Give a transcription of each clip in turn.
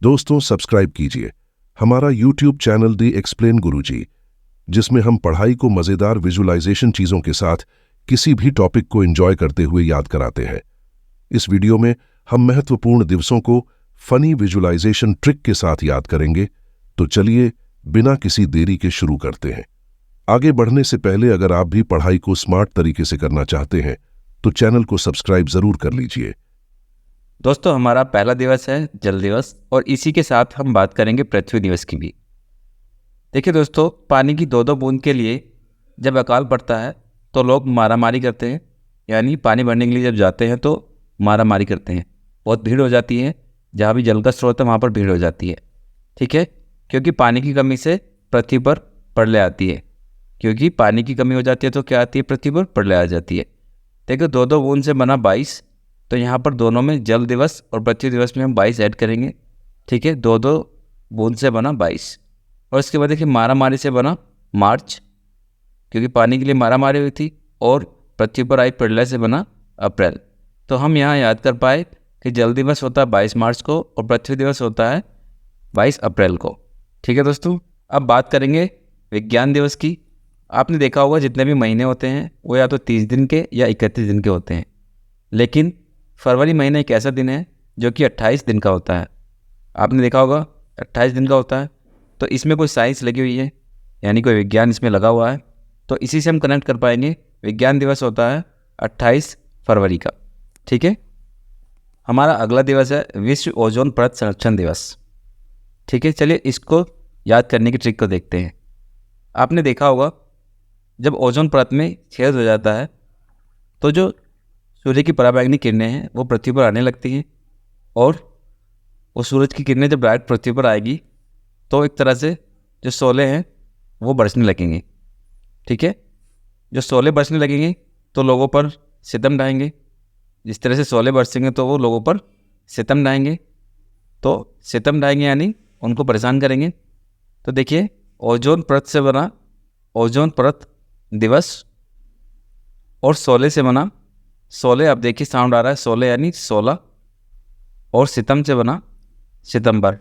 दोस्तों, सब्सक्राइब कीजिए हमारा यूट्यूब चैनल दी एक्सप्लेन गुरुजी, जिसमें हम पढ़ाई को मज़ेदार विजुअलाइजेशन चीज़ों के साथ किसी भी टॉपिक को एंजॉय करते हुए याद कराते हैं। इस वीडियो में हम महत्वपूर्ण दिवसों को फनी विजुअलाइजेशन ट्रिक के साथ याद करेंगे। तो चलिए बिना किसी देरी के शुरू करते हैं। आगे बढ़ने से पहले अगर आप भी पढ़ाई को स्मार्ट तरीके से करना चाहते हैं तो चैनल को सब्सक्राइब जरूर कर लीजिए। दोस्तों, हमारा पहला दिवस है जल दिवस और इसी के साथ हम बात करेंगे पृथ्वी दिवस की भी। देखिए दोस्तों, पानी की 2-2 बूंद के लिए जब अकाल पड़ता है तो लोग मारामारी करते हैं, यानी पानी भरने के लिए जब जाते हैं तो मारामारी करते हैं। बहुत भीड़ हो जाती है, जहाँ भी जल का स्रोत है वहाँ पर भीड़ हो जाती है। ठीक है, क्योंकि पानी की कमी से पृथ्वी पर प्रलय आती है। क्योंकि पानी की कमी हो जाती है तो क्या आती है, पृथ्वी पर प्रलय आ जाती है। देखो, 2-2 बूंद से बना 22, तो यहाँ पर दोनों में जल दिवस और पृथ्वी दिवस में हम 22 ऐड करेंगे। ठीक है, 2-2 बूंद से बना 22। और इसके बाद देखिए मारामारी से बना मार्च, क्योंकि पानी के लिए मारामारी हुई थी। और पृथ्वी पर आई प्रलय से बना अप्रैल। तो हम यहाँ याद कर पाए कि जल दिवस होता है 22 मार्च को और पृथ्वी दिवस होता है 22 अप्रैल को। ठीक है दोस्तों, अब बात करेंगे विज्ञान दिवस की। आपने देखा होगा जितने भी महीने होते हैं वो या तो 30 दिन के या 31 दिन के होते हैं, लेकिन फरवरी महीना एक ऐसा दिन है जो कि 28 दिन का होता है। आपने देखा होगा 28 दिन का होता है, तो इसमें कोई साइंस लगी हुई है, यानी कोई विज्ञान इसमें लगा हुआ है। तो इसी से हम कनेक्ट कर पाएंगे। विज्ञान दिवस होता है 28 फरवरी का। ठीक है, हमारा अगला दिवस है विश्व ओजोन परत संरक्षण दिवस। ठीक है, चलिए इसको याद करने की ट्रिक को देखते हैं। आपने देखा होगा जब ओजोन परत में छेद हो जाता है तो जो सूर्य की पराबैंगनी किरणें हैं वो पृथ्वी पर आने लगती हैं, और वो सूरज की किरणें जब डायरेक्ट पृथ्वी पर आएगी तो एक तरह से जो शोले हैं वो बरसने लगेंगे। ठीक है, जो शोले बरसने लगेंगे तो लोगों पर सितम ढाएंगे। जिस तरह से शोले बरसेंगे तो वो लोगों पर सितम ढाएंगे। तो सितम ढाएंगे यानी उनको परेशान करेंगे। तो देखिए, ओजोन परत से बना ओजोन परत दिवस और शोले से बना शोले, अब देखिए साउंड आ रहा है, शोले यानी 16, और सितम से बना सितंबर।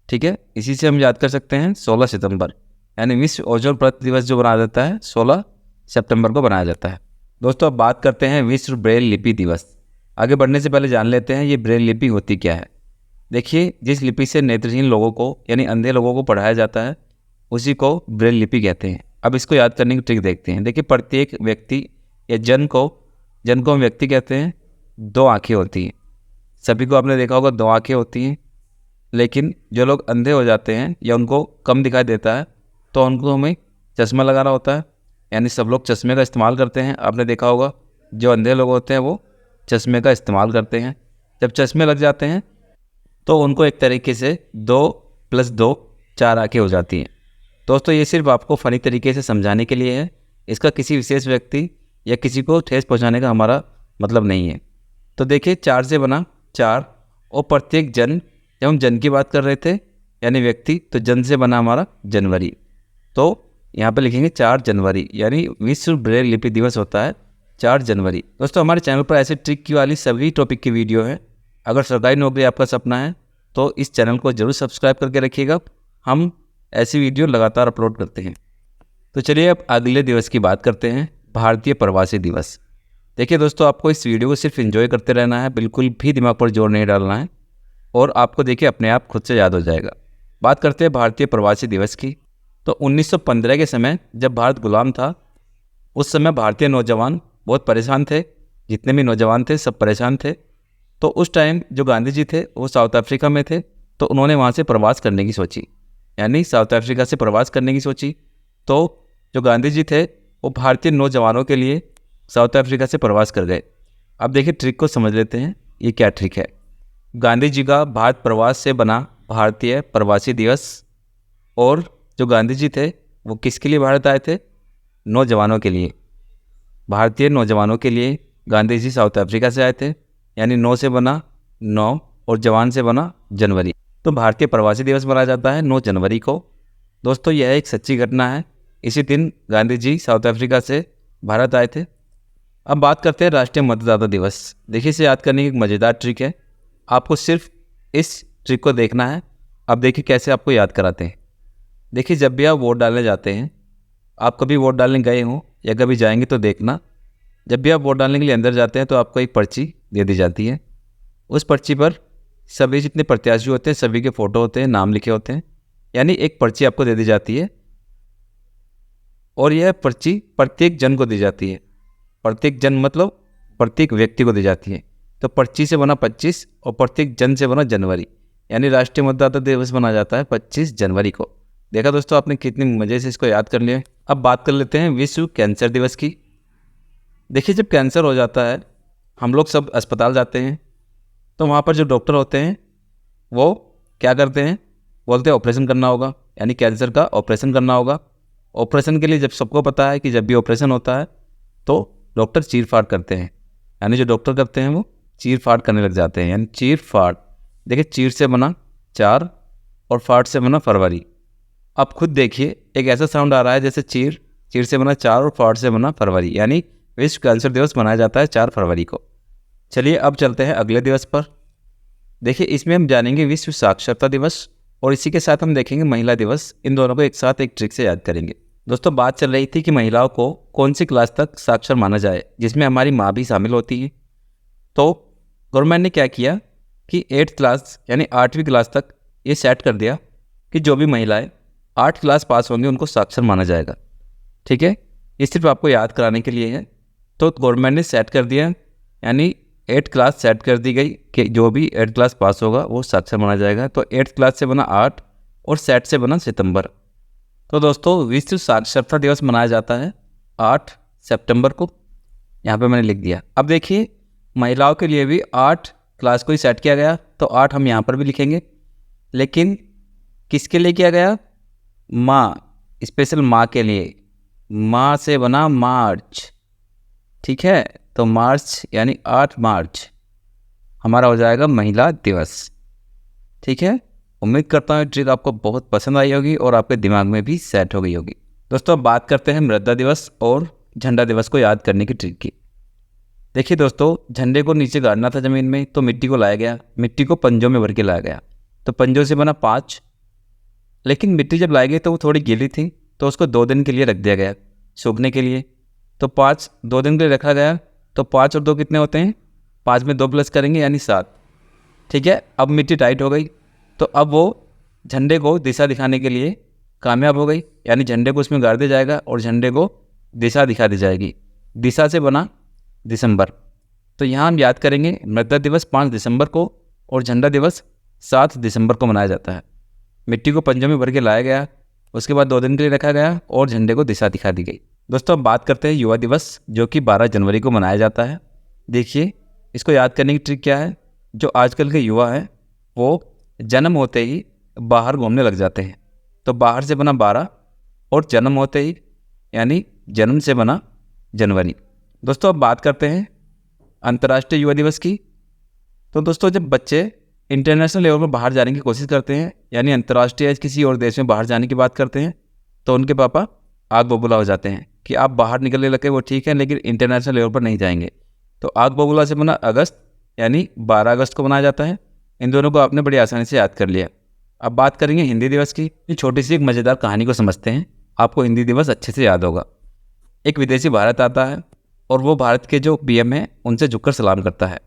ठीक है, इसी से हम याद कर सकते हैं 16 सितंबर, यानी विश्व ओजोन परत दिवस जो बनाया जाता है 16 सितंबर को बनाया जाता है। दोस्तों, अब बात करते हैं विश्व ब्रेल लिपि दिवस। आगे बढ़ने से पहले जान लेते हैं ये ब्रेल लिपि होती क्या है। देखिए, जिस लिपि से नेत्रहीन लोगों को यानी अंधे लोगों को पढ़ाया जाता है उसी को ब्रेल लिपि कहते हैं। अब इसको याद करने की ट्रिक देखते हैं। देखिए, प्रत्येक व्यक्ति या जन को हम व्यक्ति कहते हैं। 2 आँखें होती हैं, सभी को आपने देखा होगा 2 आँखें होती हैं। लेकिन जो लोग अंधे हो जाते हैं या उनको कम दिखाई देता है तो उनको हमें चश्मा लगाना होता है, यानी सब लोग चश्मे का इस्तेमाल करते हैं। आपने देखा होगा जो अंधे लोग होते हैं वो चश्मे का इस्तेमाल करते हैं। जब चश्मे लग जाते हैं तो उनको एक तरीके से 2 + 2 4 आँखें हो जाती हैं। दोस्तों, ये सिर्फ आपको फ़नी तरीके से समझाने के लिए है। इसका किसी विशेष व्यक्ति या किसी को ठेस पहुंचाने का हमारा मतलब नहीं है। तो देखिए, 4 से बना 4, और प्रत्येक जन, जब हम जन की बात कर रहे थे यानी व्यक्ति, तो जन से बना हमारा जनवरी। तो यहाँ पे लिखेंगे 4 जनवरी, यानी विश्व ब्रेल लिपि दिवस होता है 4 जनवरी। दोस्तों, हमारे चैनल पर ऐसे ट्रिक की वाली सभी टॉपिक की वीडियो है। अगर सरकारी नौकरी आपका सपना है तो इस चैनल को जरूर सब्सक्राइब करके रखिएगा। हम ऐसी वीडियो लगातार अपलोड करते हैं। तो चलिए अब अगले दिवस की बात करते हैं, भारतीय प्रवासी दिवस। देखिए दोस्तों, आपको इस वीडियो को सिर्फ एंजॉय करते रहना है, बिल्कुल भी दिमाग पर जोर नहीं डालना है, और आपको देखिए अपने आप खुद से याद हो जाएगा। बात करते हैं भारतीय प्रवासी दिवस की। तो 1915 के समय जब भारत गुलाम था, उस समय भारतीय नौजवान बहुत परेशान थे। जितने भी नौजवान थे सब परेशान थे। तो उस टाइम जो गांधी जी थे वो साउथ अफ्रीका में थे, तो उन्होंने वहाँ से प्रवास करने की सोची, यानी साउथ अफ्रीका से प्रवास करने की सोची। तो जो गांधी जी थे वो भारतीय नौजवानों के लिए साउथ अफ्रीका से प्रवास कर गए। अब देखिए, ट्रिक को समझ लेते हैं, ये क्या ट्रिक है। गांधी जी का भारत प्रवास से बना भारतीय प्रवासी दिवस, और जो गांधी जी थे वो किसके लिए भारत आए थे, नौजवानों के लिए, भारतीय नौजवानों के लिए गांधी जी साउथ अफ्रीका से आए थे, यानी 9 से बना 9 और जवान से बना जनवरी। तो भारतीय प्रवासी दिवस मनाया जाता है 9 जनवरी को। दोस्तों, यह एक सच्ची घटना है। इसी दिन गांधी जी साउथ अफ्रीका से भारत आए थे। अब बात करते हैं राष्ट्रीय मतदाता दिवस। देखिए, इसे याद करने की एक मज़ेदार ट्रिक है। आपको सिर्फ इस ट्रिक को देखना है। अब देखिए कैसे आपको याद कराते हैं। देखिए जब भी आप वोट डालने जाते हैं, आप कभी वोट डालने गए हों या कभी जाएंगे तो देखना, जब भी आप वोट डालने के लिए अंदर जाते हैं तो आपको एक पर्ची दे दी जाती है। उस पर्ची पर सभी जितने प्रत्याशी होते हैं सभी के फ़ोटो होते हैं, नाम लिखे होते हैं, यानी एक पर्ची आपको दे दी जाती है और यह पर्ची प्रत्येक जन को दी जाती है। प्रत्येक जन मतलब प्रत्येक व्यक्ति को दी जाती है। तो पर्ची से बना 25 और प्रत्येक जन से बना जनवरी, यानी राष्ट्रीय मतदाता दिवस मनाया जाता है 25 जनवरी को। देखा दोस्तों आपने कितनी मज़े से इसको याद कर लिया। अब बात कर लेते हैं विश्व कैंसर दिवस की। देखिए जब कैंसर हो जाता है हम लोग सब अस्पताल जाते हैं, तो वहाँ पर जो डॉक्टर होते हैं वो क्या करते हैं, बोलते हैं ऑपरेशन करना होगा, यानी कैंसर का ऑपरेशन करना होगा। ऑपरेशन के लिए जब सबको पता है कि जब भी ऑपरेशन होता है तो डॉक्टर चीर फाड़ करते हैं, यानी जो डॉक्टर करते हैं वो चीर फाड़ करने लग जाते हैं, यानी चीर फाड़। देखिए चीर से बना 4 और फाड़ से बना फरवरी। आप खुद देखिए एक ऐसा साउंड आ रहा है जैसे चीर, चीर से बना 4 और फाड़ से बना फरवरी, यानी विश्व कैंसर दिवस मनाया जाता है 4 फरवरी को। चलिए अब चलते हैं अगले दिवस पर। देखिए इसमें हम जानेंगे विश्व साक्षरता दिवस और इसी के साथ हम देखेंगे महिला दिवस। इन दोनों को एक साथ एक ट्रिक से याद करेंगे। दोस्तों बात चल रही थी कि महिलाओं को कौन सी क्लास तक साक्षर माना जाए, जिसमें हमारी माँ भी शामिल होती है। तो गवर्नमेंट ने क्या किया कि 8th क्लास यानी 8वीं क्लास तक ये सेट कर दिया कि जो भी महिलाएं 8 क्लास पास होंगी उनको साक्षर माना जाएगा। ठीक है, ये सिर्फ आपको याद कराने के लिए है। तो गवर्नमेंट ने सेट कर दिया, यानी 8th क्लास सेट कर दी गई कि जो भी 8th क्लास पास होगा वो साक्षर माना जाएगा। तो 8th क्लास से बना 8 और सेट से बना सितंबर। तो दोस्तों विश्व साक्षरता दिवस मनाया जाता है 8 सितंबर को, यहाँ पे मैंने लिख दिया। अब देखिए महिलाओं के लिए भी 8 क्लास को ही सेट किया गया, तो 8 हम यहाँ पर भी लिखेंगे। लेकिन किसके लिए किया गया, माँ, स्पेशल माँ के लिए। माँ से बना मार्च, ठीक है, तो मार्च यानी 8 मार्च हमारा हो जाएगा महिला दिवस। ठीक है, उम्मीद करता हूँ ट्रिक आपको बहुत पसंद आई होगी और आपके दिमाग में भी सेट हो गई होगी। दोस्तों अब बात करते हैं मृदा दिवस और झंडा दिवस को याद करने की ट्रिक की। देखिए दोस्तों झंडे को नीचे गाड़ना था ज़मीन में, तो मिट्टी को लाया गया, मिट्टी को पंजों में भर के लाया गया, तो पंजों से बना 5। लेकिन मिट्टी जब लाई गई तो वो थोड़ी गीली थी, तो उसको 2 दिन के लिए रख दिया गया सूखने के लिए। तो 5 2 दिन के लिए रखा गया, तो 5 और 2 कितने होते हैं, 5 में 2 प्लस करेंगे यानी 7। ठीक है, अब मिट्टी टाइट हो गई, तो अब वो झंडे को दिशा दिखाने के लिए कामयाब हो गई, यानी झंडे को उसमें गाड़ दिया जाएगा और झंडे को दिशा दिखा दी जाएगी। दिशा से बना दिसंबर। तो यहाँ हम याद करेंगे मृदा दिवस 5 दिसंबर को और झंडा दिवस 7 दिसंबर को मनाया जाता है। मिट्टी को पंजों में भर के लाया गया, उसके बाद 2 दिन के लिए रखा गया और झंडे को दिशा दिखा दी गई। दोस्तों अब बात करते हैं युवा दिवस, जो कि 12 जनवरी को मनाया जाता है। देखिए इसको याद करने की ट्रिक क्या है, जो आजकल के युवा हैं वो जन्म होते ही बाहर घूमने लग जाते हैं। तो बाहर से बना 12 और जन्म होते ही यानी जन्म से बना जनवरी। दोस्तों अब बात करते हैं अंतर्राष्ट्रीय युवा दिवस की। तो दोस्तों जब बच्चे इंटरनेशनल लेवल पर बाहर जाने की कोशिश करते हैं, यानी अंतर्राष्ट्रीय किसी और देश में बाहर जाने की बात करते हैं, तो उनके पापा आग बबूला हो जाते हैं कि आप बाहर निकलने लगे वो ठीक है, लेकिन इंटरनेशनल लेवल पर नहीं जाएंगे। तो आग बबूला से बना अगस्त, यानी 12 अगस्त को मनाया जाता है। इन दोनों को आपने बड़ी आसानी से याद कर लिया। अब बात करेंगे हिंदी दिवस की। ये छोटी सी एक मज़ेदार कहानी को समझते हैं, आपको हिंदी दिवस अच्छे से याद होगा। एक विदेशी भारत आता है और वो भारत के जो पीएम हैं उनसे झुककर सलाम करता है,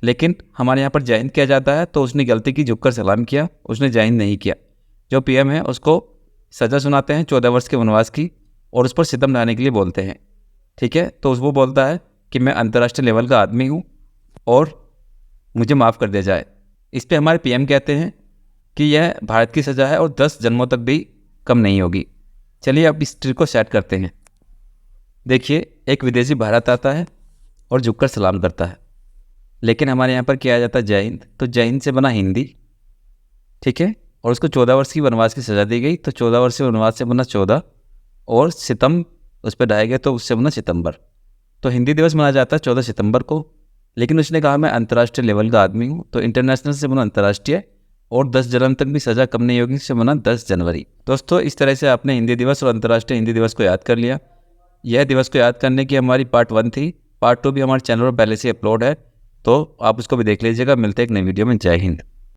लेकिन हमारे यहाँ पर जय हिंद किया जाता है, तो उसने गलती की, झुककर सलाम किया, उसने जय हिंद नहीं किया। जो पीएम है उसको सज़ा सुनाते हैं 14 वर्ष के वनवास की और उस पर सितम ढाने के लिए बोलते हैं। ठीक है, तो वो बोलता है कि मैं अंतर्राष्ट्रीय लेवल का आदमी हूँ और मुझे माफ़ कर दिया जाए। इस पे हमारे पीएम कहते हैं कि यह भारत की सज़ा है और 10 जन्मों तक भी कम नहीं होगी। चलिए अब इस ट्रिक को सेट करते हैं। देखिए एक विदेशी भारत आता है और झुककर सलाम करता है, लेकिन हमारे यहाँ पर किया जाता है जय हिंद, तो जय हिंद से बना हिंदी। ठीक है, और उसको 14 वर्ष की वनवास की सज़ा दी गई, तो 14 वर्ष के वनवास से बना 14 और सितम उस पर ढाए गए, तो उससे बना सितंबर। तो हिंदी दिवस मनाया जाता है 14 सितंबर को, लेकिन उसने कहा मैं अंतर्राष्ट्रीय लेवल का आदमी हूँ, तो इंटरनेशनल से बना अंतर्राष्ट्रीय और 10 जन्म तक भी सज़ा कम नहीं होगी, इससे बना 10 जनवरी। दोस्तों इस तरह से आपने हिंदी दिवस और अंतर्राष्ट्रीय हिंदी दिवस को याद कर लिया। यह दिवस को याद करने की हमारी पार्ट 1 थी। पार्ट 2 भी हमारे चैनल पर पहले से अपलोड है, तो आप उसको भी देख लीजिएगा। मिलते हैं एक नई वीडियो में। जय हिंद।